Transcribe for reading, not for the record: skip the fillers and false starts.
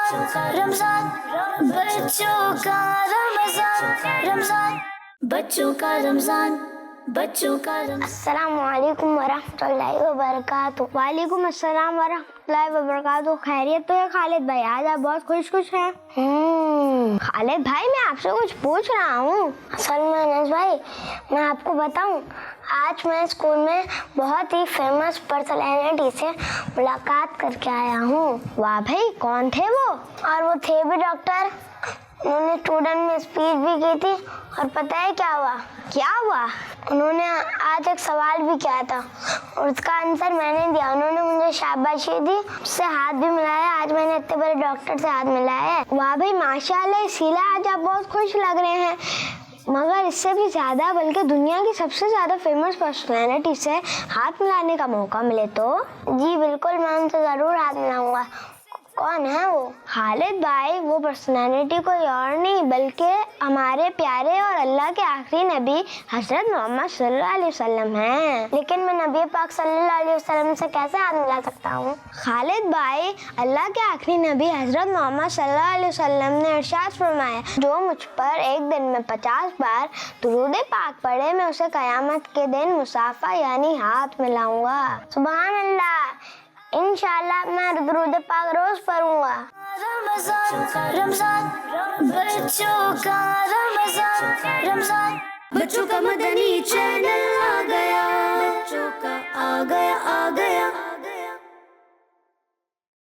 रमजान, बच्चों का रमजान, रमजान, बच्चों का रमजान, बच्चों का रमजान। अस्सलामुअलैकुम वरहमतुल्लाहि वबरकातुहू। वालेकुम अस्सलाम वरहमतुल्लाहि वबरकातुहू। खैरियत तो है खालिद भाई? आज आप बहुत खुश हैं। खालिद भाई, मैं आपसे कुछ पूछ रहा हूँ। असल में अनस भाई, मैं आपको बताऊँ, आज मैं स्कूल में बहुत ही फेमस पर्सनैलिटी से मुलाकात करके आया हूँ। वाह भाई, कौन थे वो? और वो थे भी डॉक्टर। उन्होंने स्टूडेंट में स्पीच भी की थी और पता है क्या हुआ? क्या हुआ? उन्होंने आज एक सवाल भी किया था और उसका आंसर मैंने दिया। उन्होंने मुझे शाबाशी दी, उससे हाथ भी मिलाया। आज मैंने इतने बड़े डॉक्टर से हाथ मिलाया है। वाह भाई, माशाल्लाह, इसीलिए आज आप बहुत खुश लग रहे हैं। मगर इससे भी ज़्यादा, बल्कि दुनिया की सबसे ज़्यादा फेमस पर्सनैलिटी से हाथ मिलाने का मौका मिले तो? जी बिल्कुल, मैं उनसे ज़रूर हाथ मिलाऊंगा। कौन है वो? खालिद भाई, वो पर्सनैलिटी कोई और नहीं बल्कि हमारे प्यारे और अल्लाह के आखिरी नबी हज़रत मोहम्मद सल्लल्लाहु अलैहि वसल्लम हैं। लेकिन मैं नबी पाक सल्लल्लाहु अलैहि वसल्लम से कैसे हाथ मिला सकता हूँ? खालिद भाई, अल्लाह के आखिरी नबी हज़रत मोहम्मद सल्लल्लाहु अलैहि वसल्लम ने इरशाद फरमाया, जो मुझ पर एक दिन में 50 बार दुरूद पाक पढ़े, मैं उसे क़यामत के दिन मुसाफा यानी हाथ मिलाऊंगा। सुभान अल्लाह। इंशाअल्लाह मैं दुरूद पाक रोज पढ़ूंगा। रमजान, रमजान, बच्चों का रमजान, रमजान, बच्चों का मदनी चैनल आ गया, बच्चों का आ गया, आ गया।